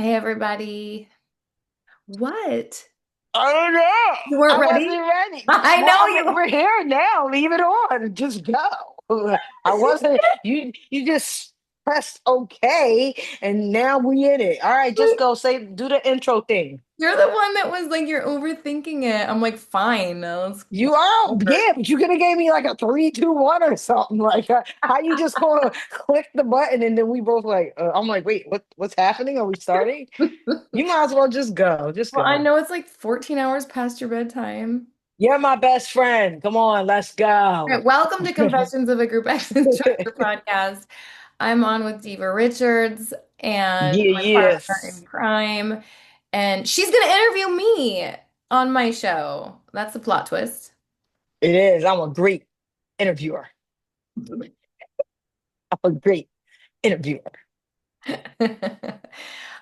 Hey everybody. What? I don't know. You weren't I ready? wasn't ready. I Well, know I mean, you. we're here now. Leave it on. Just go. I wasn't. You just pressed OK, and now we in it. All right, just go. Say, do the intro thing. You're the one that was like, you're overthinking it. I'm like, fine. You are, yeah, but you could have gave me like a 3, 2, 1 or something. Like, how you just gonna click the button and then we both like, I'm like, wait, what's happening? Are we starting? You might as well just go. Just Well, I go. know it's like 14 hours past your bedtime. You're my best friend. Come on, let's All go. right, welcome to Confessions of a GroupX Instructor podcast. I'm on with Diva Richards and Yeah, my partner yes. in crime, and she's gonna interview me on my show. That's the plot twist. It is. I'm a great interviewer. I'm a great interviewer.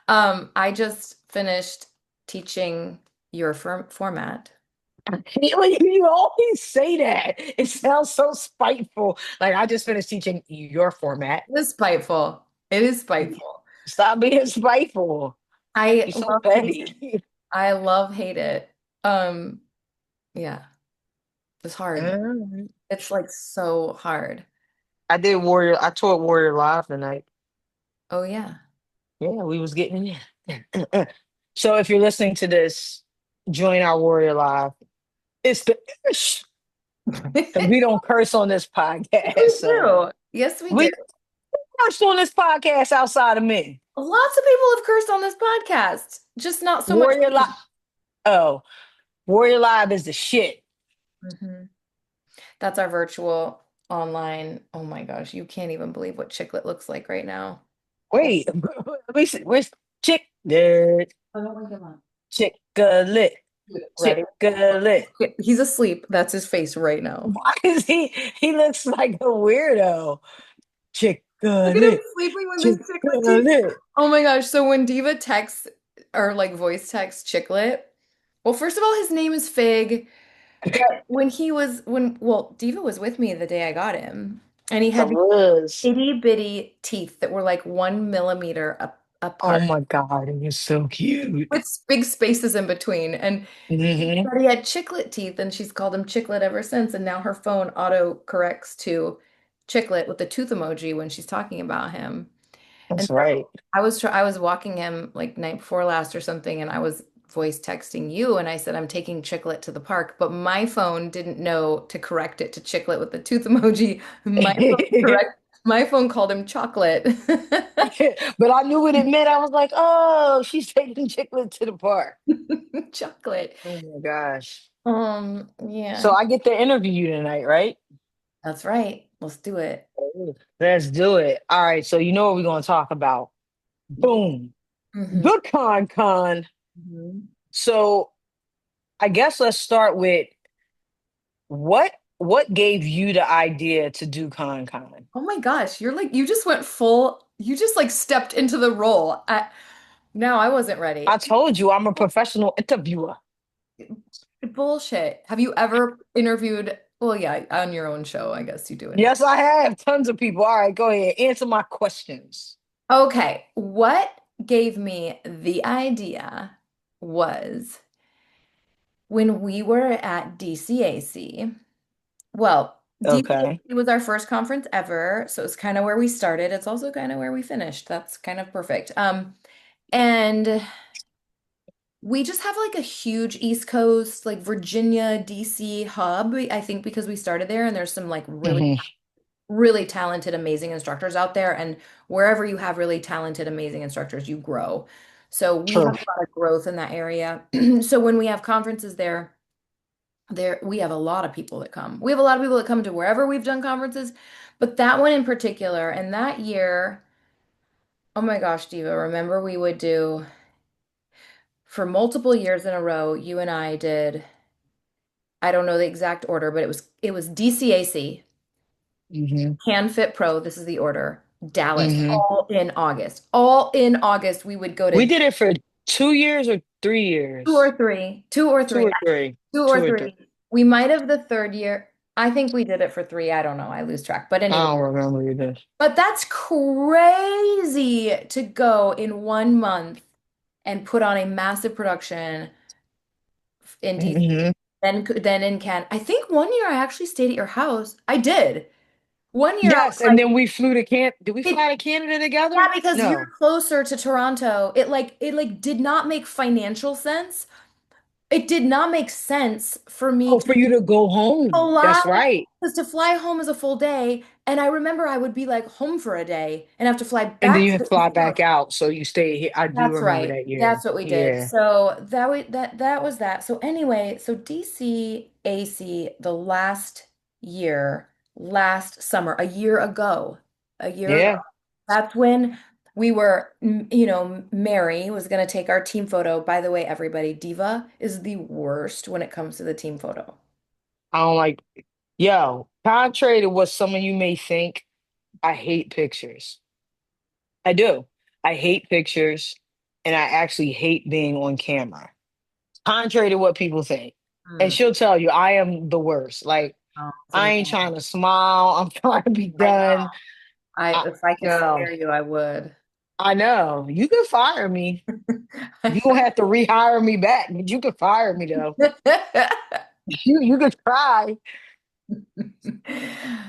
I just finished teaching your format. You always say that. It sounds so spiteful. Like I just finished teaching your format. It is spiteful. It is spiteful. Stop being spiteful. I You're so love hate it. petty. I love hate it. Um, yeah, it's hard. Alright. It's like so hard. I did Warrior. I taught Warrior Live tonight. Oh yeah. Yeah, we was getting it in. So if you're listening to this, join our Warrior Live. It's the ish. Because we don't curse on this podcast. We So do. Yes, we do. we cursed on this podcast outside of me. Lots of people have cursed on this podcast, just not so much Warrior Live. me. Oh, Warrior Live is the shit. Mhm. That's our virtual online. Oh my gosh, you can't even believe what Chicklet looks like right now. Wait, let me see. Where's chick? There, Oh, don't wake him up. chick-a-lit, Ready? chick-a-lit. He's asleep. That's his face right now. Why is he? He looks like a weirdo. Look at him Chick-a-lit, sleeping with his chiclet teeth. chick-a-lit. Oh my gosh. So when Diva texts or like voice texts Chicklet, well, first of all, his name is Fig. But well, Diva was with me the day I got him, and he I had these was. itty bitty teeth that were like 1 millimeter Oh apart my God, he was so cute. with big spaces in between. And Hmm. but he had chiclet teeth, and she's called him Chicklet ever since. And now her phone auto corrects to Chicklet with the tooth emoji when she's talking about him. And That's so right. I was walking him like night before last or something, and I was voice texting you, and I said I'm taking Chicklet to the park, but my phone didn't know to correct it to Chicklet with the tooth emoji. My phone called him Chocolate. But I knew what it meant. I was like, oh, she's taking Chicklet to the park. Chocolate. Oh my gosh. So Yeah, I get to interview you tonight, right? that's right. Let's do it. Ooh, let's do it. All right. So you know what we're going to talk about. Boom. Hmm. The con. So I guess let's start with what gave you the idea to do con? Oh my gosh, you just went full, you just like stepped into the role. No, I wasn't ready. I told you I'm a professional interviewer. Bullshit. Have you ever interviewed? Well, yeah, on your own show, I guess you do it. Yes, I have tons of people. All right, go ahead. Answer my questions. Okay, what gave me the idea was when we were at DCAC. Well, Okay. DCAC was our first conference ever, so it's kind of where we started. It's also kind of where we finished. That's kind of perfect. And we just have like a huge East Coast, like Virginia, DC hub, I think because we started there and there's some like Hmm. really talented, amazing instructors out there. And wherever you have really talented, amazing instructors, you grow. So we have True. a lot of growth in that area. So when we have conferences there we have a lot of people that come. We have a lot of people that come to wherever we've done conferences, but that one in particular, and that year, oh my gosh, Diva, remember we would do for multiple years in a row, you and I did, I don't know the exact order, but it was DCAC, Hmm. Can Fit Pro, this is the order, Dallas, Hmm. all in August. All in August, we would go We to did it for 2 years or 3 years. two or Two three, or three. two Two or or three. three. We might have the third year. I think we did it for three. I don't know. I lose track. But I anyway, don't remember either. but that's crazy to go in 1 month. and put on a massive production in DC. Hmm. Then in Canada. I think one year I actually stayed at your house. I did. One year I was Yes, and like, then we flew to Can. Did we it, fly to Canada yeah, together? because you're No. closer to Toronto. It like did not make financial sense. It did not make sense for me Oh, to for you to go home. fly That's right. because to fly home is a full day. And I remember I would be like home for a day and have to fly And then back you to have the to fly East back Coast. out, so you stay here. I do That's remember right. that year. That's what we did. Yeah. So that was that. So anyway, so DC AC the last year, last summer, a year ago. Yeah. That's when we were, Mary was going to take our team photo. By the way, everybody, Diva is the worst when it comes to the team photo. I don't like, yo, contrary to what some of you may think, I hate pictures. I do. I hate pictures and I actually hate being on camera. Contrary to what people think. And Hmm. she'll tell you, I am the worst. Like, Oh, so I no. ain't trying to smile. I'm trying to be I know. done. If I could Girl, spare you, I would. I know. You can fire me. You gonna have to rehire me back, but you can fire me though. You can try.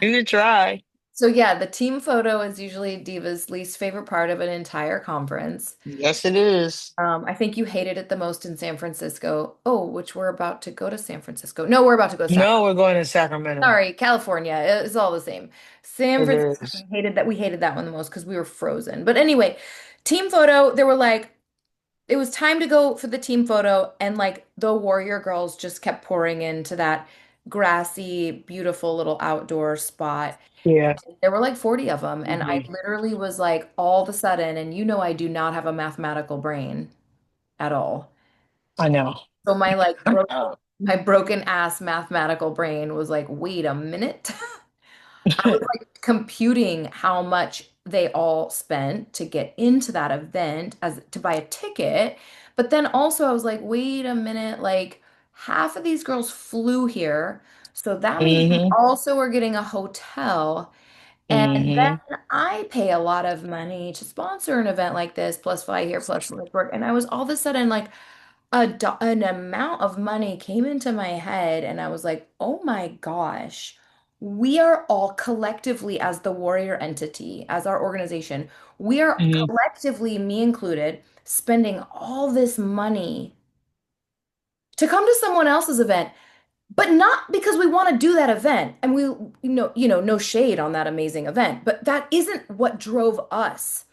You can try. So yeah, the team photo is usually Diva's least favorite part of an entire conference. Yes, it is. I think you hated it the most in San Francisco. Oh, which we're about to go to San Francisco. No, we're about to go to No, Sacramento. we're going to Sacramento. Sorry, California. It's all the same. San It Francisco, is. we hated that one the most because we were frozen. But anyway, team photo, they were like, it was time to go for the team photo, and like the Warrior girls just kept pouring into that grassy, beautiful little outdoor spot. Yeah. There were like 40 of them, and I Hmm. literally was like, all of a sudden, and I do not have a mathematical brain at all. I know. So Oh. my broken ass mathematical brain was like, wait a minute. I was like computing how much they all spent to get into that event as to buy a ticket. But then also I was like, wait a minute, like half of these girls flew here. So that means we Hmm. also are getting a hotel. And Hmm. then I pay a lot of money to sponsor an event like this, plus fly here, plus work. And I was all of a sudden like an amount of money came into my head, and I was like, oh my gosh, we are all collectively, as the Warrior entity, as our organization, we are Hmm. collectively, me included, spending all this money to come to someone else's event. But not because we want to do that event. And no shade on that amazing event, but that isn't what drove us.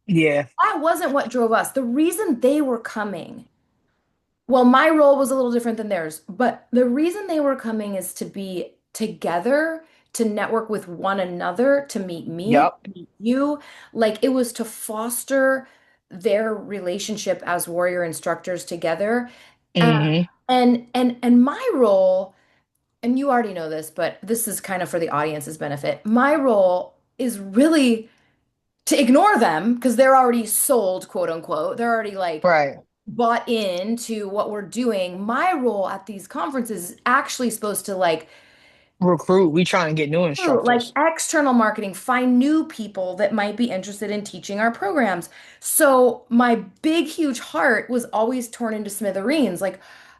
Yeah. That wasn't what drove us. The reason they were coming, well, my role was a little different than theirs, but the reason they were coming is to be together, to network with one another, to meet me, Yep. to meet you. Like it was to foster their relationship as warrior instructors together. Uh, Hmm. and my role, and you already know this, but this is kind of for the audience's benefit. My role is really to ignore them because they're already sold, quote unquote. They're already like Right. bought into what we're doing. My role at these conferences is actually supposed to like Recruit. We trying to get new like instructors. external marketing, find new people that might be interested in teaching our programs. So my big, huge heart was always torn into smithereens. Like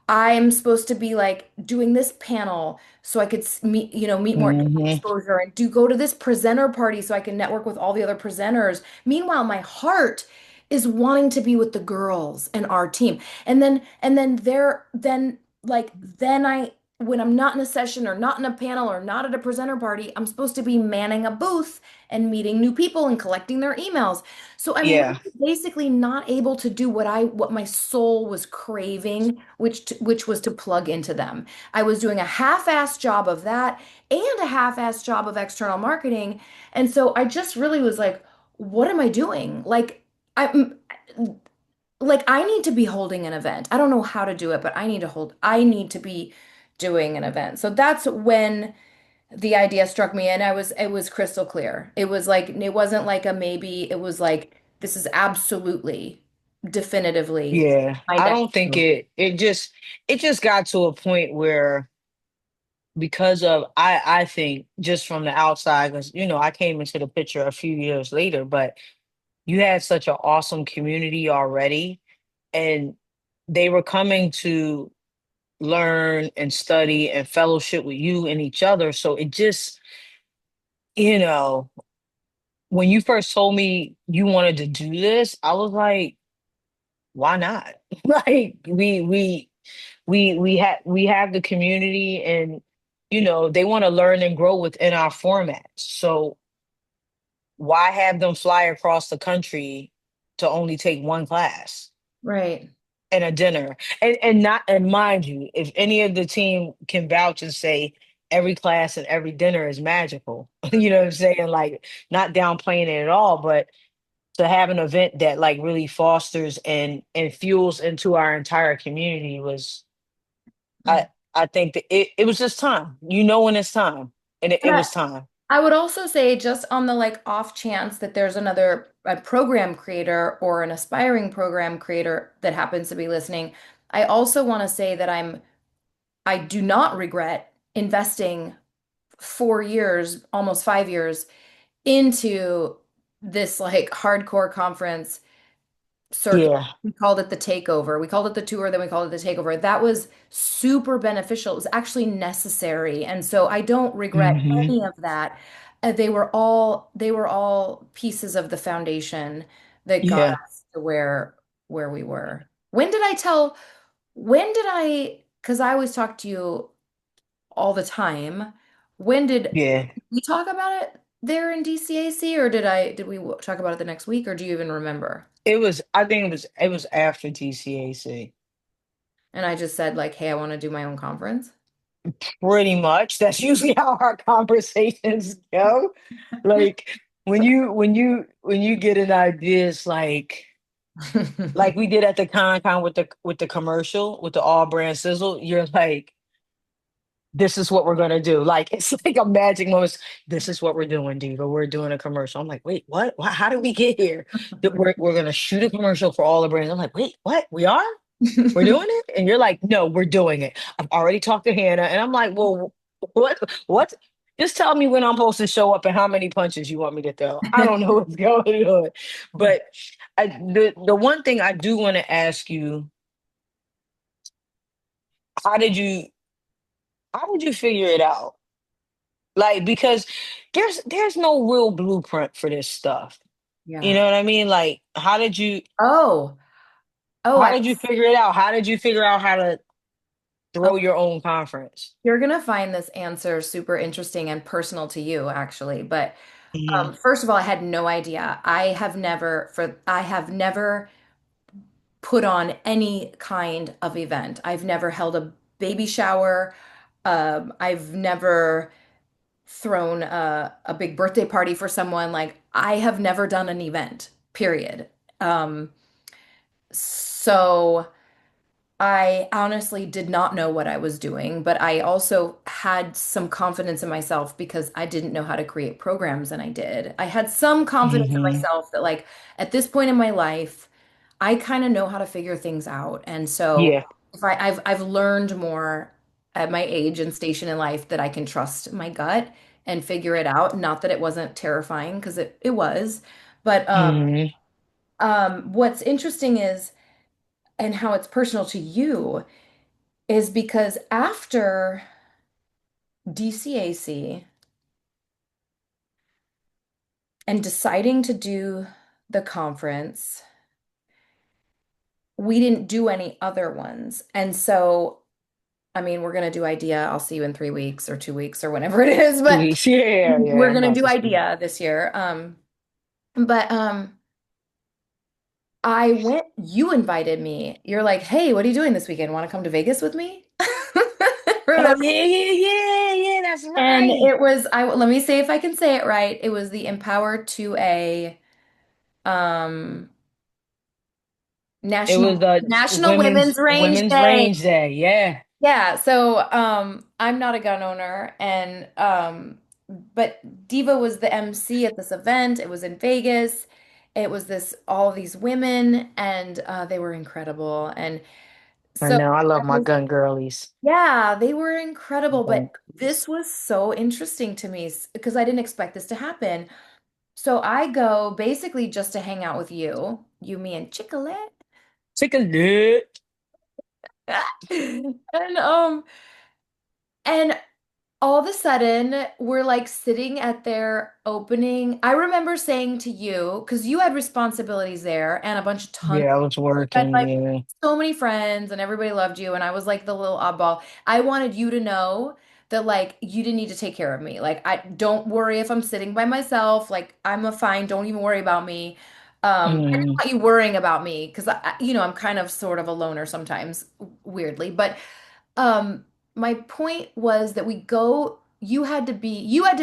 I'm supposed to be like doing this panel so I could meet more Hmm. exposure and do go to this presenter party so I can network with all the other presenters. Meanwhile, my heart is wanting to be with the girls and our team. And then then I when I'm not in a session or not in a panel or not at a presenter party, I'm supposed to be manning a booth and meeting new people and collecting their emails. So I'm really Yeah. basically not able to do what my soul was craving, which was to plug into them. I was doing a half-assed job of that and a half-assed job of external marketing. And so I just really was like, what am I doing? Like I need to be holding an event. I don't know how to do it, but I need to be doing an event. So that's when the idea struck me, and it was crystal clear. It was like it wasn't like a maybe, it was like this is absolutely definitively Yeah. my I next don't think move. it just got to a point where because of I think just from the outside, because I came into the picture a few years later, but you had such an awesome community already. and they were coming to learn and study and fellowship with you and each other. So it just, you know, when you first told me you wanted to do this, I was like, why not? Like we have the community, and they want to learn and grow within our formats. So why have them fly across the country to only take one class Right. and a dinner? And mind you, if any of the team can vouch and say every class and every dinner is magical, you know what I'm saying? Like, not downplaying it at all, but to have an event that like really fosters and fuels into our entire community was, I Mm. I think that it was just time. When it's time. And it And was time. I would also say, just on the like off chance that there's another a program creator or an aspiring program creator that happens to be listening, I also want to say that I do not regret investing 4 years, almost 5 years into this like hardcore conference circuit. Yeah. We called it the takeover. We called it the tour, then we called it the takeover. That was super beneficial. It was actually necessary. And so I don't regret Hmm. any of that. They were all pieces of the foundation that got Yeah. us to where we were. When did I, because I always talk to you all the time. When did Yeah. we talk about it there in DCAC, or did we talk about it the next week, or do you even remember? I think it was after TCAC. And I just said like, hey, I want to do my own conference. Pretty much. That's usually how our conversations go. Like, when you get an idea, it's like we did at the con with the commercial with the all brand sizzle. You're like, this is what we're gonna do. Like, it's like a magic moment. This is what we're doing, Diva. We're doing a commercial. I'm like, wait, what? How did we get here? That we're gonna shoot a commercial for all the brands. I'm like, wait, what? We are? We're doing it? And you're like, no, we're doing it. I've already talked to Hannah. And I'm like, well, what? Just tell me when I'm supposed to show up and how many punches you want me to throw. I don't know what's going on. But the one thing I do want to ask you, how did you how did you figure it out? Like, because there's no real blueprint for this stuff. You Yeah. know what I mean? Like, Oh, oh, how did you figure it out? How did you figure out how to throw okay. your own conference? You're gonna find this answer super interesting and personal to you, actually. But Hmm. first of all, I had no idea. I have never put on any kind of event. I've never held a baby shower. I've never thrown a big birthday party for someone. Like, I have never done an event, period. Um, so I honestly did not know what I was doing, but I also had some confidence in myself because I didn't know how to create programs, and I did. I had some confidence in Hmm. myself that, like, at this point in my life, I kind of know how to figure things out. And so Yeah. if I've learned more at my age and station in life that I can trust my gut and figure it out. Not that it wasn't terrifying, because it was. But Hmm. what's interesting is, and how it's personal to you, is because after DCAC and deciding to do the conference, we didn't do any other ones. And so, I mean, we're going to do IDEA. I'll see you in 3 weeks or 2 weeks or whenever it is, but Yeah, yeah, we're I'm going to about do to speak. IDEA this year. But I went, you invited me. You're like, hey, what are you doing this weekend? Want to come to Vegas with me? Oh, Remember? yeah, yeah, yeah, yeah, that's And right. it was, let me say if I can say it right. It was the Empower 2A um It National was the National women's Women's Range women's Day. range day. Yeah. Yeah, so I'm not a gun owner, and but Diva was the MC at this event. It was in Vegas. It was this all these women, and they were incredible. And I so know. I I love my was, gun girlies. yeah, they were incredible. Gun But girlies. this was so interesting to me because I didn't expect this to happen. So I go basically just to hang out with you, me, and Chicolette. Take a look. And and all of a sudden we're like sitting at their opening. I remember saying to you, because you had responsibilities there and a bunch of tons, Yeah, I was had working. like Yeah. so many friends and everybody loved you and I was like the little oddball. I wanted you to know that like you didn't need to take care of me. Like I don't worry if I'm sitting by myself. Like I'm a fine, don't even worry about me. I didn't Mm, want you worrying about me because I'm kind of sort of a loner sometimes, weirdly. But um, my point was that you had to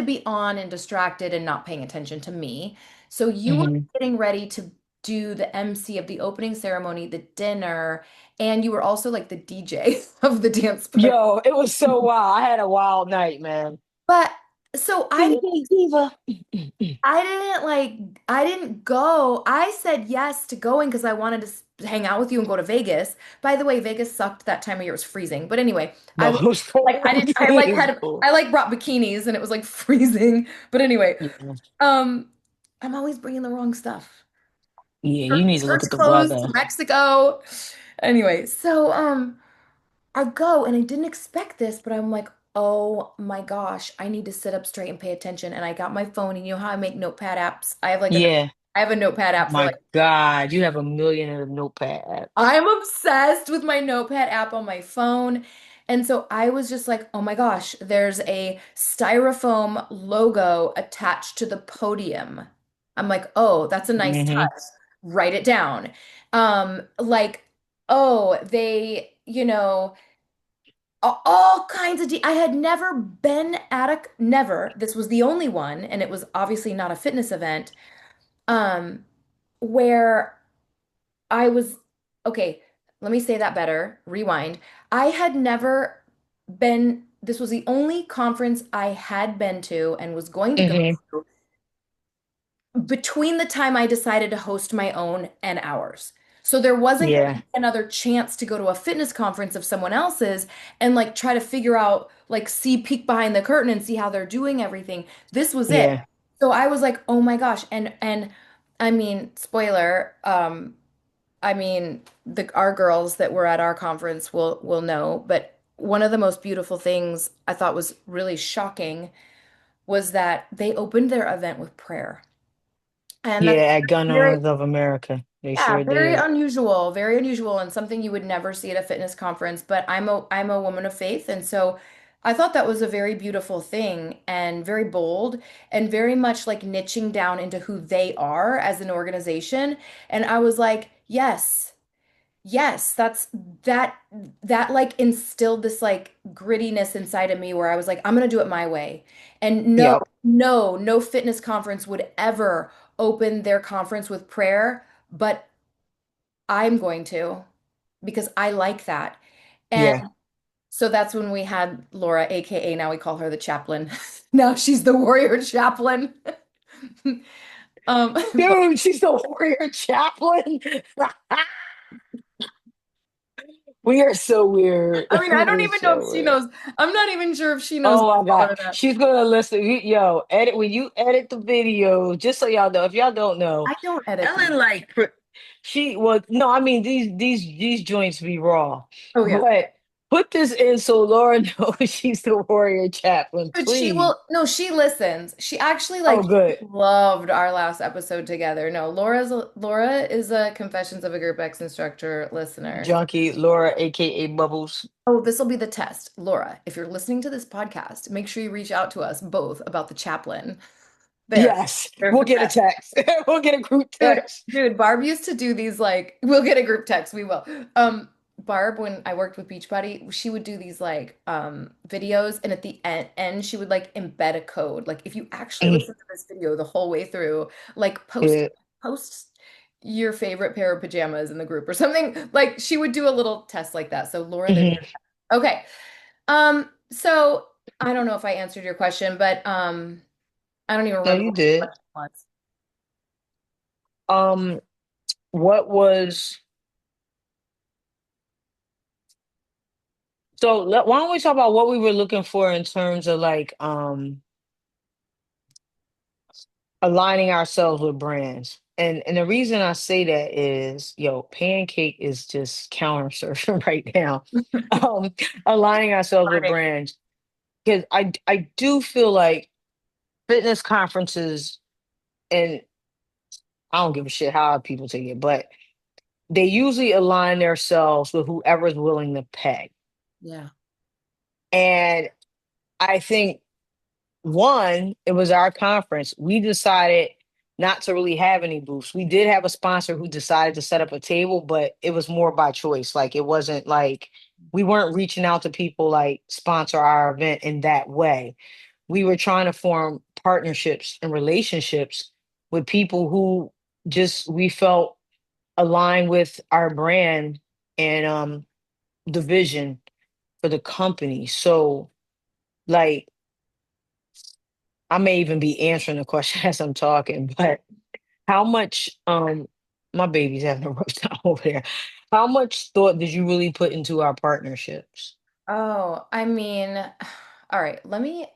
be on and distracted and not paying attention to me. So you were hmm. getting ready to do the MC of the opening ceremony, the dinner, and you were also like the DJ of the dance party. Yo, it was so wild. I had a wild night, man. But so DJ Diva. I didn't go. I said yes to going because I wanted to hang out with you and go to Vegas. By the way, Vegas sucked that time of year. It was freezing. But anyway, I No, was it was like I cold. didn't I like It was had cold. I like brought bikinis and it was like freezing. But anyway, Yeah. um I'm always bringing the wrong stuff. Yeah, you need to look Church at the clothes to weather. Mexico. Anyway, so I go and I didn't expect this, but I'm like, oh my gosh, I need to sit up straight and pay attention. And I got my phone, and you know how I make notepad apps? Yeah. I have a notepad app for My like God, you have a million of notepad apps. I'm obsessed with my notepad app on my phone. And so I was just like, oh my gosh, there's a styrofoam logo attached to the podium. I'm like, oh, that's a nice Hmm. touch. Write it down. Like, oh, all kinds of I had never been at a never. This was the only one, and it was obviously not a fitness event, um, where I was okay, let me say that better. Rewind. I had never this was the only conference I had been to and was going to go Hmm. to between the time I decided to host my own and ours. So there wasn't going to Yeah. be another chance to go to a fitness conference of someone else's and like try to figure out, like, see, peek behind the curtain and see how they're doing everything. This was it. Yeah. So I was like, oh my gosh. And I mean, spoiler, I mean, our girls that were at our conference will know, but one of the most beautiful things I thought was really shocking was that they opened their event with prayer. And that's Yeah, at Gun very, Owners of America. They yeah, sure did. very unusual and something you would never see at a fitness conference, but I'm a woman of faith and so I thought that was a very beautiful thing and very bold and very much like niching down into who they are as an organization. And I was like, yes. Yes, that that like instilled this like grittiness inside of me where I was like, I'm gonna do it my way. And no, Yep. no fitness conference would ever open their conference with prayer, but I'm going to because I like that. And Yeah. so that's when we had Laura, aka now we call her the chaplain. Now she's the warrior chaplain. But Dude, she's the warrior chaplain. We are so weird. I mean, I don't We're even know so if she weird. knows. I'm not even sure if she knows Oh that my I call God. her that. She's gonna listen. Yo, edit when you edit the video, just so y'all know. If y'all don't know, I don't edit them. Ellen she was no, I mean these joints be raw. Oh yeah. But put this in so Laura knows she's the warrior chaplain, But she please. will, no, she listens. She actually Oh like good. loved our last episode together. No, Laura is a Confessions of a Group X instructor listener. Junkie Laura, aka Bubbles. Oh, this will be the test. Laura, if you're listening to this podcast, make sure you reach out to us both about the chaplain. There. Yes, There's we'll the get a test. text. We'll get a group Dude, text. dude, Barb used to do these like we'll get a group text, we will. Barb, when I worked with Beachbody, she would do these like videos and at the end she would like embed a code. Like if you actually Mm, listen to this video the whole way through, like yeah. post your favorite pair of pajamas in the group or something. Like she would do a little test like that. So Laura, there's Mhm. your okay. So I don't know if I answered your question, but I don't even No, remember you what the did. question was. Um, what was why don't we talk about what we were looking for in terms of like aligning ourselves with brands? and the reason I say that is, yo, Pancake is just counter surfing right now, um, aligning ourselves with Funny. brands because I do feel like fitness conferences, and I don't give a shit how people take it, but they usually align themselves with whoever's willing to pay. Yeah. And I think one, it was our conference. We decided not to really have any booths. We did have a sponsor who decided to set up a table, but it was more by choice. Like it wasn't like we weren't reaching out to people like sponsor our event in that way. We were trying to form partnerships and relationships with people who just we felt aligned with our brand and the vision for the company. So like I may even be answering the question as I'm talking, but how much my baby's having a rough time over there. How much thought did you really put into our partnerships? Oh, I mean, all right, let me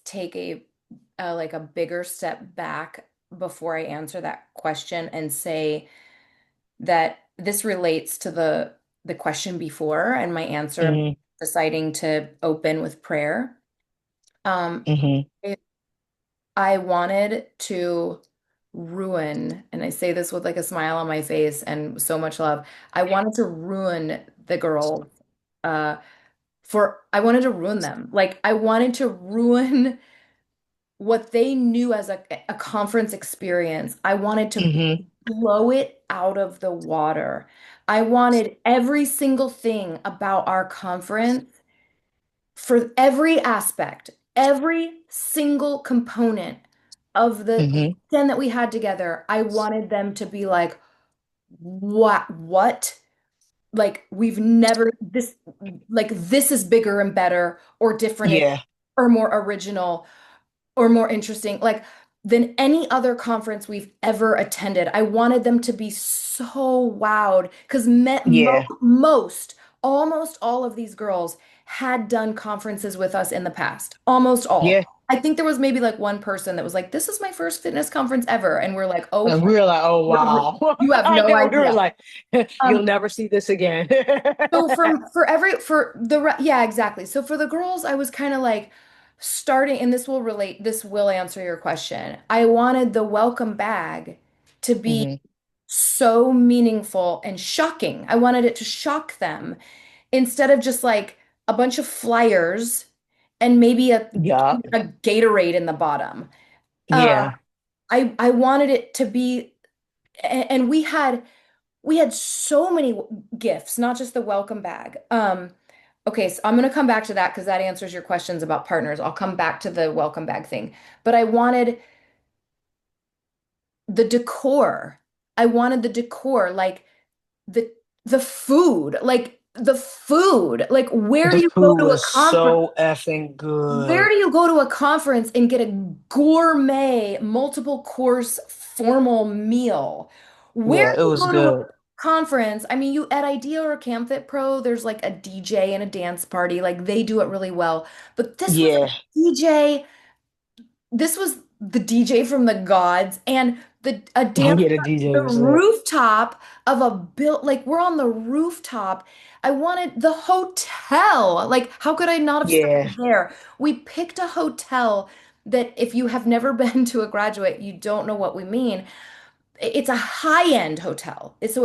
take a like a bigger step back before I answer that question and say that this relates to the question before and my answer about Hmm. deciding to open with prayer. Um, Hmm. I wanted to ruin, and I say this with like a smile on my face and so much love. I wanted to ruin the girls. Uh, I wanted to ruin them. Like I wanted to ruin what they knew as a conference experience. I wanted to Hmm. blow it out of the water. I wanted every single thing about our conference for every aspect, every single component of the Hmm. weekend that we had together. I wanted them to be like, what? Like we've never this like this is bigger and better or different Yeah. or more original or more interesting like than any other conference we've ever attended. I wanted them to be so wowed because Yeah. most, almost all of these girls had done conferences with us in the past. Almost all. Yeah. I think there was maybe like one person that was like, "This is my first fitness conference ever," and we're like, "Oh, And we were like, oh wow. you have I no know we were idea." like, you'll Um, never see this again. So for every for the yeah, exactly. So for the girls, I was kind of like starting, and this will answer your question. I wanted the welcome bag to be Hmm. so meaningful and shocking. I wanted it to shock them instead of just like a bunch of flyers and maybe Yeah. a Gatorade in the bottom. Uh, Yeah. I wanted it to be, and we had so many gifts, not just the welcome bag. Okay, so I'm going to come back to that because that answers your questions about partners. I'll come back to the welcome bag thing. But I wanted the decor. I wanted the decor, like the the food. Like where do The you go food to a was conference? so effing Where good. do you go to a conference and get a gourmet, multiple course formal meal? Where Yeah, do it you was go to a good. conference? I mean, you at IDEA or CamFit Pro, there's like a DJ and a dance party. Like they do it really well. But this was a Yeah. DJ. This was the DJ from the gods and the a dance Yeah, the DJ the was lit. rooftop of a built like we're on the rooftop. I wanted the hotel. Like how could I not have Yeah. started there? We picked a hotel that if you have never been to a graduate, you don't know what we mean. It's a high-end hotel. It's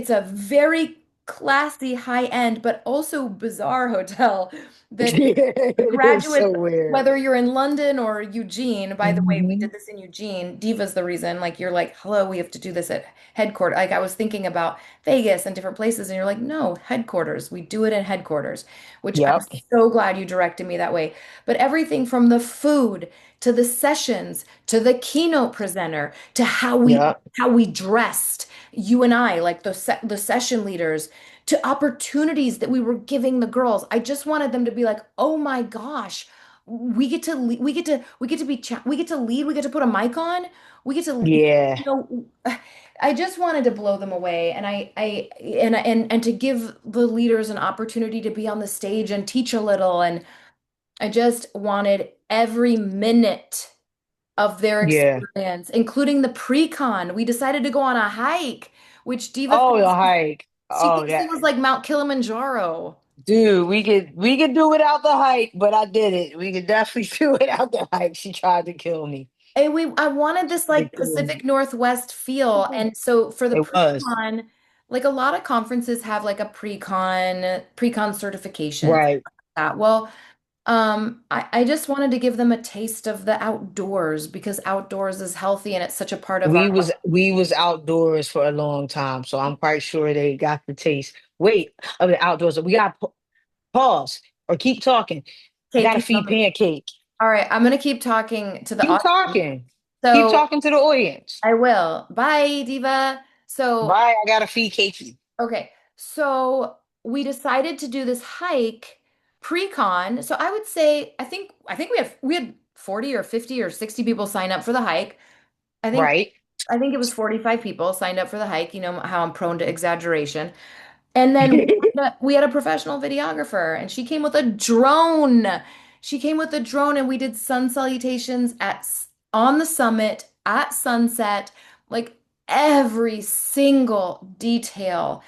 a very classy high-end but also bizarre hotel that Yeah, it is so graduates, weird. whether you're in London or Eugene, by the way, we Hmm. did this in Eugene. Diva's the reason. Like you're like, hello, we have to do this at headquarters. Like I was thinking about Vegas and different places, and you're like, no, headquarters. We do it in headquarters, which I'm Yep. so glad you directed me that way. But everything from the food to the sessions to the keynote presenter to Yep. how we dressed, you and I, like the session leaders to opportunities that we were giving the girls. I just wanted them to be like, "Oh my gosh, we get to we get to lead, we get to put a mic on. We get to Yeah. you know I just wanted to blow them away and and to give the leaders an opportunity to be on the stage and teach a little and I just wanted every minute of their Yeah. experience, including the pre-con. We decided to go on a hike, which Diva Oh, the thinks hike. she Oh, thinks it that was like Mount Kilimanjaro. dude, we could do without the hike, but I did it. We could definitely do without the hike. She tried to kill me. And I wanted She this tried to like kill me. Pacific Northwest feel. And so for the It was. pre-con, like a lot of conferences have like a pre-con certification. Right. That well, I just wanted to give them a taste of the outdoors because outdoors is healthy and it's such a part of our We was outdoors for a long time, so I'm quite sure they got the taste. Wait, of the outdoors. We got pause or keep talking. I Okay, gotta keep feed talking. Pancake. All right, I'm gonna keep talking to the Keep audience. talking. Keep So talking to the audience. I will. Bye, Diva. So, Bye. I gotta feed Cakey. okay. So we decided to do this hike pre-con. So I would say I think we had 40 or 50 or 60 people sign up for the hike. I think Right. I think it was 45 people signed up for the hike. You know how I'm prone to exaggeration. And then we had a professional videographer, and she came with a drone. She came with a drone, and we did sun salutations on the summit at sunset, like every single detail.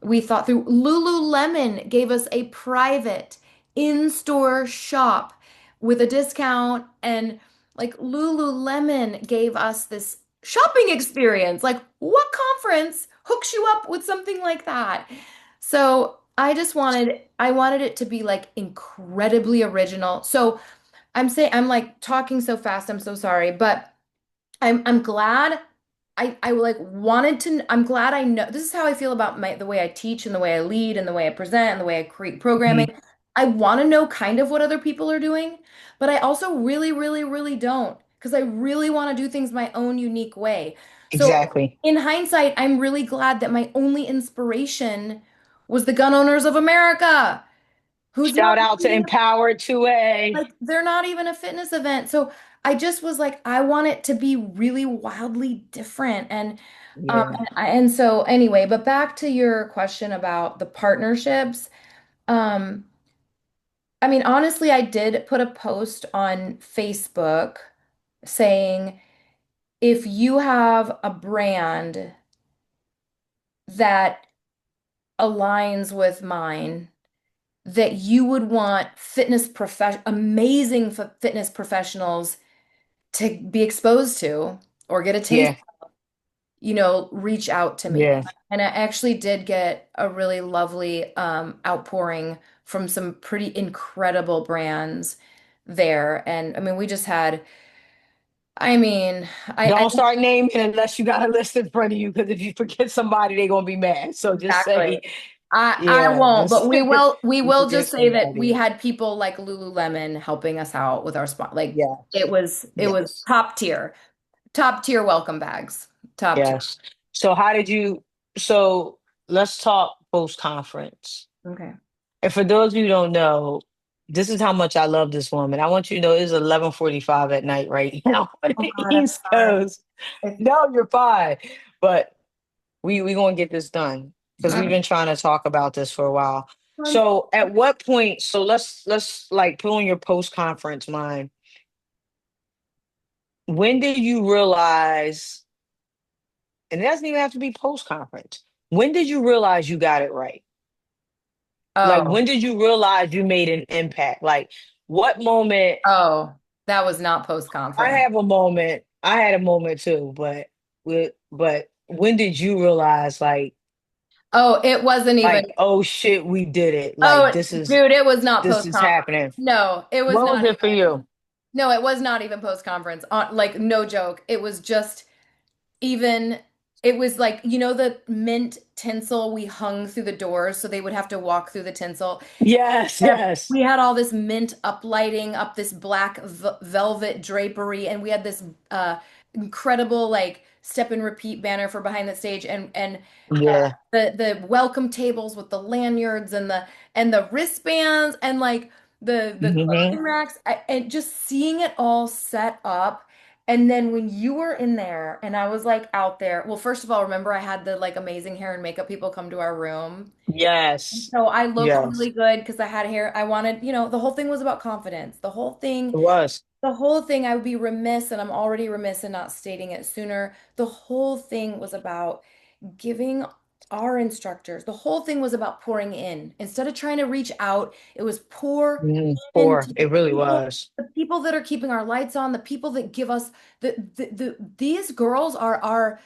We thought through. Lululemon gave us a private in-store shop with a discount, and like Lululemon gave us this shopping experience. Like, what conference hooks you up with something like that? So I wanted it to be like incredibly original. So I'm like talking so fast, I'm so sorry, but I'm glad I like wanted to I'm glad I know this is how I feel about the way I teach and the way I lead and the way I present and the way I create programming. Mhm. I want to know kind of what other people are doing, but I also really, really, really don't because I really want to do things my own unique way. So Exactly. in hindsight, I'm really glad that my only inspiration was the gun owners of America, who's not Shout out to even Empowered 2A. like they're not even a fitness event. So I just was like, I want it to be really wildly different. Yeah. And so anyway, but back to your question about the partnerships. Um, I mean, honestly, I did put a post on Facebook saying if you have a brand that aligns with mine, that you would want fitness professionals to be exposed to or get a taste, Yeah. reach out to me. Yeah. And I actually did get a really lovely outpouring from some pretty incredible brands there. And I mean, we just had, I mean, I Don't start naming unless you got a list in front of you, because if you forget somebody, they're gonna be mad. So just exactly. say, I yeah, won't, but just we you will forget just say that we somebody. had people like Lululemon helping us out with our spot. Like Yes. it was Yes. top tier welcome bags, top tier. Yes. So how did you so let's talk post conference. Okay. And for those of you who don't know, this is how much I love this woman. I want you to know it's 11:45 at night right now on Oh the God, I'm East sorry. Coast. It's No, you're fine. But we gonna get this done because we've I'm, been trying to talk about this for a while. I'm So at what point, so let's like put on your post conference mind. When did you realize, and it doesn't even have to be post conference, when did you realize you got it right? Like oh. when did you realize you made an impact? Like what moment? Oh, that was not post I conference. have a moment. I had a moment too, but when did you realize Oh, it wasn't even. oh shit, we did it. Like Oh, this is dude, it was not this post is conference. happening. No, it was What was not it for even. you? No, it was not even post conference. Like no joke. It was just even. It was like the mint tinsel we hung through the doors, so they would have to walk through the tinsel. Yes, yes. We had all this mint uplighting up this black velvet drapery, and we had this incredible like step and repeat banner for behind the stage, and Yeah. the welcome tables with the lanyards and the wristbands and like the Hmm. clothing racks, and just seeing it all set up And then when you were in there and I was like out there, well, first of all, remember I had the like amazing hair and makeup people come to our room. Yes. So I looked Yes. really good because I had hair. I wanted, the whole thing was about confidence. It was. The whole thing, I would be remiss, and I'm already remiss in not stating it sooner. The whole thing was about giving our instructors, the whole thing was about pouring in. Instead of trying to reach out, it was pour Poor. into It really was. the people that are keeping our lights on, the people that give us these girls are our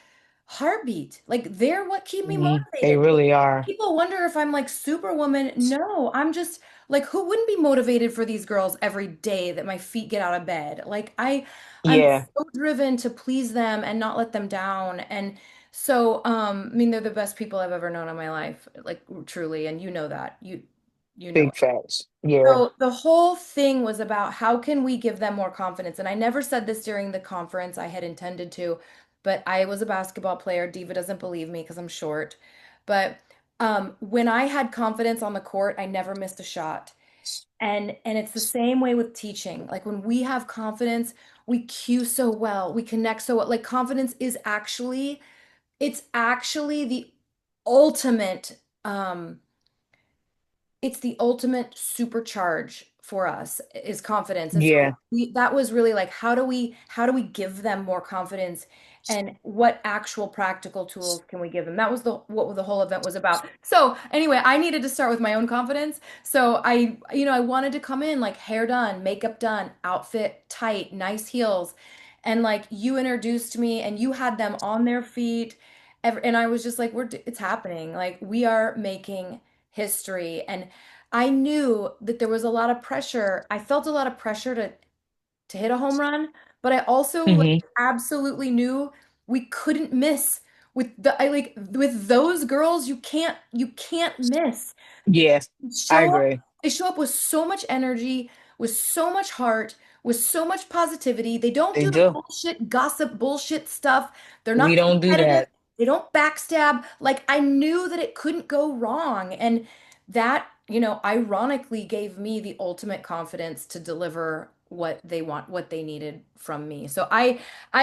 heartbeat. Like they're what keep me They motivated. really are. People wonder if I'm like superwoman. No, I'm just like who wouldn't be motivated for these girls every day that my feet get out of bed? Like I'm Yeah. so driven to please them and not let them down. And so I mean they're the best people I've ever known in my life, like truly, and you know that. You know Big it. facts. Yeah. So the whole thing was about how can we give them more confidence? And I never said this during the conference. I had intended to, but I was a basketball player. Diva doesn't believe me because I'm short. But when I had confidence on the court, I never missed a shot. And it's the same way with teaching. Like when we have confidence, we cue so well, we connect so well. Like confidence is actually, it's actually the ultimate it's the ultimate supercharge for us is confidence. And so Yeah. that was really like how do we give them more confidence and what actual practical tools can we give them? That was the whole event was about. So anyway, I needed to start with my own confidence. So I wanted to come in like hair done, makeup done, outfit tight, nice heels. And like you introduced me and you had them on their feet. And I was just like, it's happening. Like we are making history. And I knew that there was a lot of pressure. I felt a lot of pressure to hit a home run, but I also like hmm absolutely knew we couldn't miss with with those girls, you can't miss. Yeah. I Show up, agree. they show up with so much energy, with so much heart, with so much positivity. They don't They do the do. bullshit, gossip, bullshit stuff. They're We not don't do competitive. that. They don't backstab. Like I knew that it couldn't go wrong. And that, ironically gave me the ultimate confidence to deliver what they needed from me. So I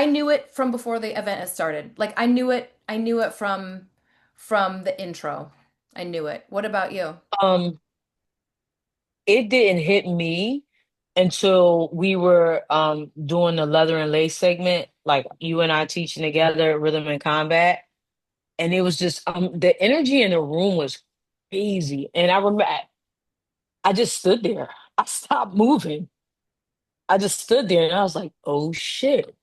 knew it from before the event has started. Like I knew it from the intro. I knew it. What about you? Um, it didn't hit me until we were doing the leather and lace segment, like you and I teaching together rhythm and combat. And it was just the energy in the room was crazy. And I remember I just stood there. I stopped moving. I just stood there and I was like, oh shit.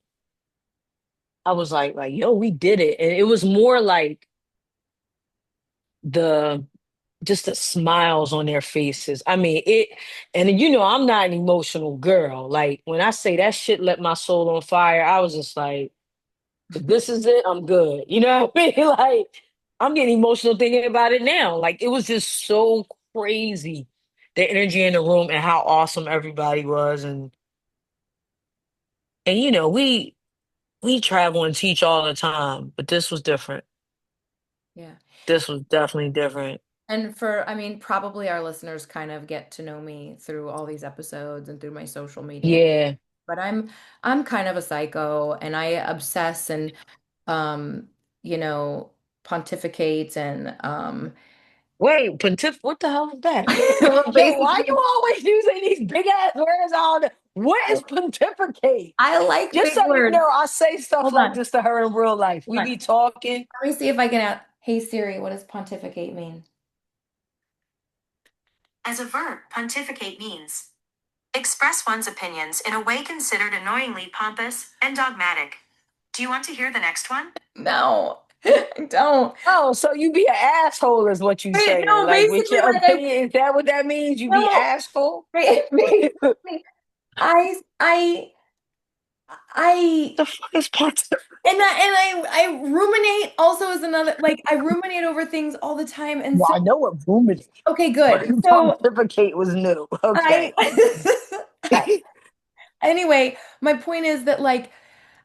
I was like, yo, we did it. And it was more like the just the smiles on their faces. I mean, and I'm not an emotional girl. Like when I say that shit lit my soul on fire, I was just like, if this is it, I'm good. You know what I mean? Like I'm getting emotional thinking about it now. Like it was just so crazy, the energy in the room and how awesome everybody was. And we travel and teach all the time, but this was different. Yeah. This was definitely different. And I mean, probably our listeners kind of get to know me through all these episodes and through my social media. Yeah. But I'm kind of a psycho and I obsess and um, you know, pontificate and Wait, pontiff, what the hell is that? well, Yo, why basically you always using these big ass words on what is pontificate? I like Just big so you words. know, I say stuff Hold like on. this to her in real life. Hold We on. be talking. Let me see if I can Hey Siri, what does pontificate mean? As a verb, pontificate means express one's opinions in a way considered annoyingly pompous and dogmatic. Do you want to hear the next one? No, I don't. Oh, so you be an asshole is what you Wait, saying. no, Like with basically, your like opinion, is that what that means? You be no, asshole? basically, I, I, The fuck is pontificate? and I ruminate also is another, like, I ruminate over things all the time. And Well, so, I know what ruminate, okay, but good. So pontificate was new. I, Okay. anyway, my point is that, like,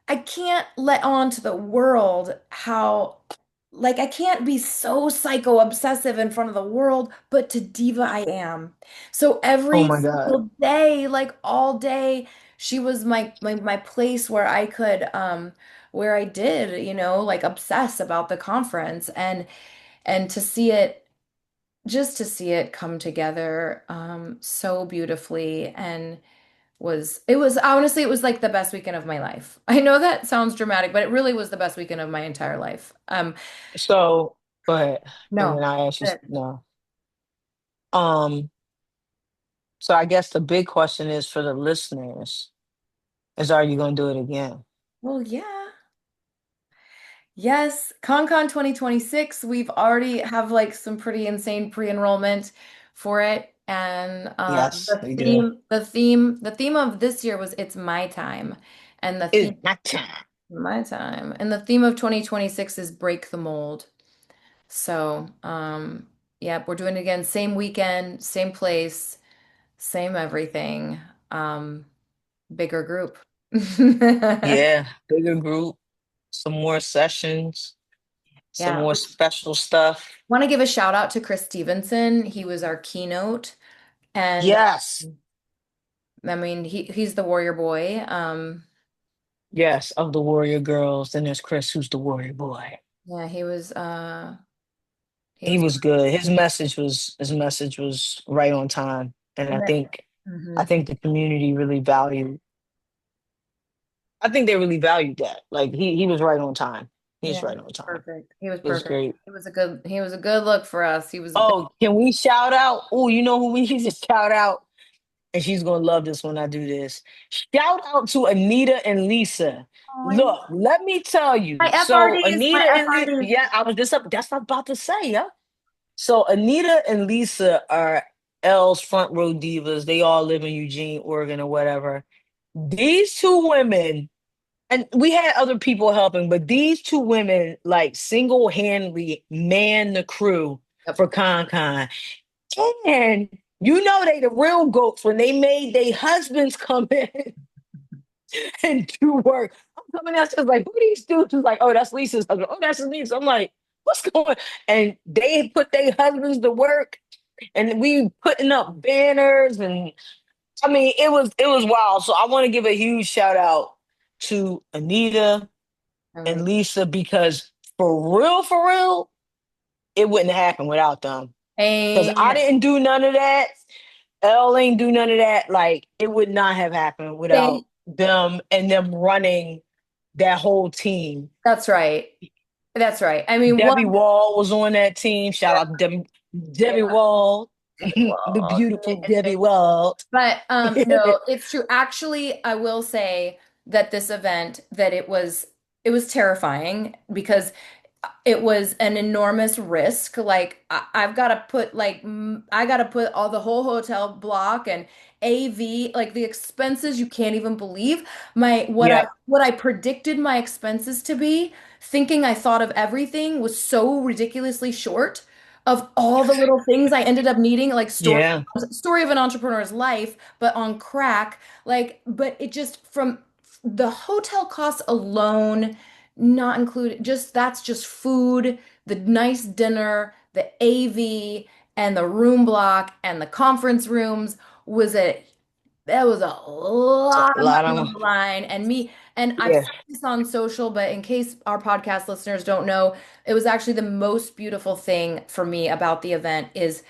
I can't let on to the world how, like, I can't be so psycho obsessive in front of the world, but to diva I am. So Oh every my God. single day, like all day, she was my place where I could where I did, like obsess about the conference and to see it just to see it come together so beautifully and it was honestly it was like the best weekend of my life. I know that sounds dramatic, but it really was the best weekend of my entire life. So go ahead. And then No. I ask you no. Um, so I guess the big question is for the listeners is are you gonna do it again? Well, yeah. Yes, ConCon 2026, we've already have like some pretty insane pre-enrollment for it. And Yes, we do. the theme of this year was It's My Time. And the theme It's not time. My time. And the theme of 2026 is Break the Mold. So, yeah, we're doing it again, same weekend, same place, same everything. Um, Bigger group. Yeah, bigger group, some more sessions, some Yeah. more special stuff. Want to give a shout out to Chris Stevenson. He was our keynote. And Yes, I mean, he's the warrior boy. yes, of the Warrior Girls. Then there's Chris, who's the Warrior Boy. Yeah, he He was was good. His message was right on time. And I Mhm. think the community really valued I think they really valued that. Like he was right on time. He Yeah, was right on time. perfect. He was It was perfect. great. He was a good look for us. He was a big Oh, can we shout out? Oh, you know who we need to shout out? And she's gonna love this when I do this. Shout out to Anita and Lisa. oh, I know. Look, let me tell My you. So FRDs, Anita my and Lisa, FRDs. yeah, I was just up. That's what I'm about to say, yeah. So Anita and Lisa are L's front row divas. They all live in Eugene, Oregon, or whatever. These two women, and we had other people helping, but these two women like single-handedly man the crew Yep. for ConCon. And you know they the real goats when they made their husbands come in and do work. I'm coming out just like, who these dudes? Who's like, oh, that's Lisa's husband. Oh, that's Lisa's. I'm like, what's going on? And they put their husbands to work and we putting up banners and I mean it was wild. So I want to give a huge shout out to Anita and Alright. Lisa because for real, it wouldn't happen without them. Because I Amen. didn't do none of that. Elle ain't do none of that. Like it would not have happened They, without them and them running that whole team. that's right. That's right. I mean, Debbie one, Wall was on that team. Shout out to yeah, Debbie Wall, the well, beautiful Debbie Wall. but no, it's true. Actually, I will say that this event that it was terrifying because it was an enormous risk. Like I've got to put I got to put all the whole hotel block and AV like the expenses you can't even believe. My Yep. what I predicted my expenses to be, thinking I thought of everything was so ridiculously short of all the little things I ended up needing like Yeah. story of an entrepreneur's life but on crack like but it just from the hotel costs alone not included just that's just food, the nice dinner, the AV and the room block and the conference rooms was a that was a So lot a of lot money of on them. the line. And I've Yeah. said this on social, but in case our podcast listeners don't know, it was actually the most beautiful thing for me about the event is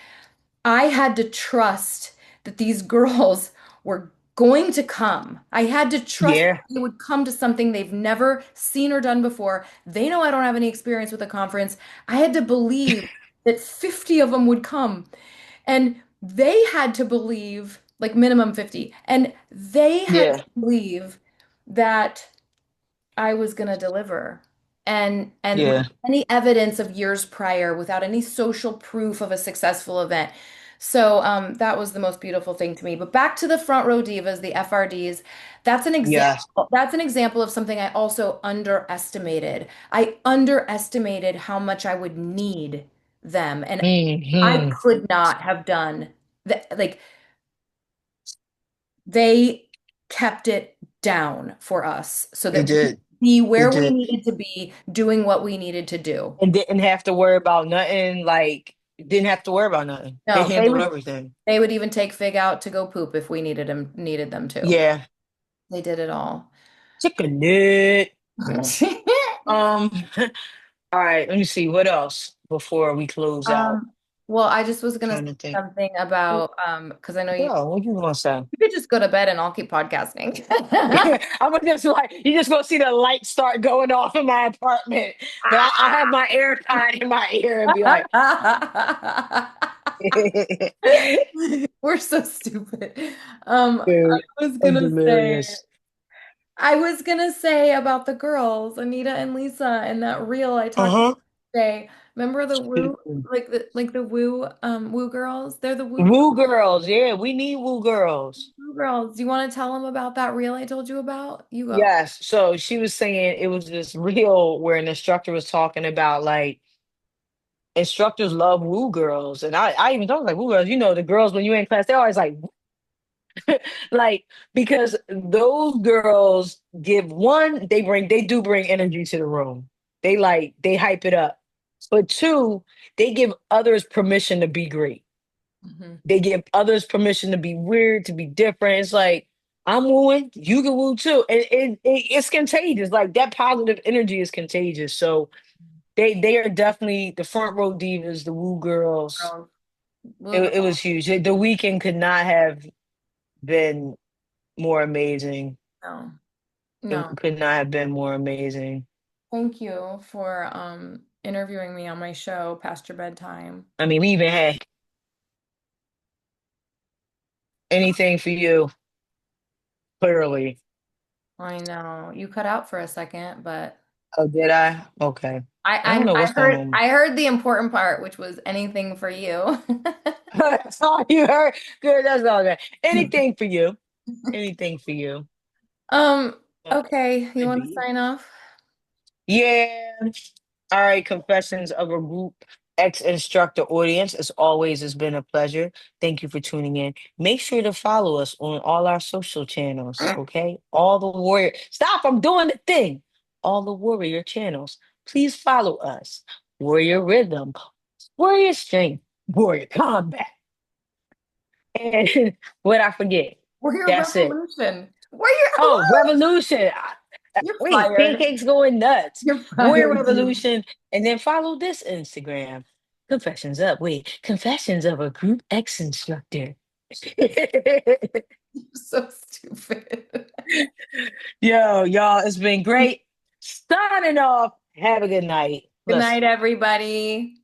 I had to trust that these girls were going to come. I had to trust Yeah. they would come to something they've never seen or done before. They know I don't have any experience with a conference. I had to believe that 50 of them would come. And they had to believe, like minimum 50, and they had to Yeah. believe that I was going to deliver. And Yeah. without any evidence of years prior, without any social proof of a successful event. So that was the most beautiful thing to me. But back to the front row divas, the FRDs, that's an example. Yes. That's an example of something I also underestimated. I underestimated how much I would need them, and I Hmm. could not have done that. Like they kept it down for us so They that we could did. be They where we did. needed to be, doing what we needed to do. And didn't have to worry about nothing. Like didn't have to worry about nothing. They No, handled everything. they would even take Fig out to go poop if we needed them to. Yeah. They did it all. Chicken it. Um, all right, let me see what else before we close out. Um, well, I just was gonna say Trying to think. something about because I know Yo, what you gonna say? you could just go to bed and I'll keep podcasting. I'm gonna just like you just gonna see the lights start going off in my apartment, but I'll have my AirPod in my ear and be like, We're so stupid. dude, I'm delirious. I was gonna say about the girls, Anita and Lisa, and that reel I talked Uh-huh. today. Remember the woo, like the woo, woo girls? They're the woo Woo girls, yeah, we need woo girls. woo girls. Do you want to tell them about that reel I told you about? You go. Yes. So she was saying it was this reel where an instructor was talking about like instructors love woo girls. And I even thought like woo girls, the girls when you're in class, they're always like, like, because those girls give one, they do bring energy to the room. They hype it up. But two, they give others permission to be great. Mhm. They give others permission to be weird, to be different. It's like, I'm wooing, you can woo too. And it's contagious. Like that positive energy is contagious. So they are definitely the front row divas, the woo girls. Girls, woo It girls. was huge. The weekend could not have been more amazing. No, It no. could not have been more amazing. Thank you for interviewing me on my show, Past Your Bedtime. I mean, we even had anything for you, clearly. I know you cut out for a second, but Oh, did I? Okay. I I don't I, know I what's going heard on. I heard the important part, which was anything for you. That's all you heard. Good. That's all good. Anything for you. Anything for you. Um, But okay, you could want to be. sign off? Yeah. All right. Confessions of a Group X Instructor audience. As always, it's been a pleasure. Thank you for tuning in. Make sure to follow us on all our social channels. Okay. All the warrior. Stop. I'm doing the thing. All the warrior channels. Please follow us. Warrior Rhythm, Warrior Strength, Warrior Combat. And what I forget. Warrior That's it. Revolution. Warrior, Oh, Revolution. you're Wait, fired. Pancake's going nuts. You're Warrior fired, dude. Revolution. And then follow this Instagram. Confessions up. Wait, Confessions of a Group X Instructor. You're so stupid. Yo, y'all, it's been great. Signing off. Have a good night. Good Listen. night, everybody.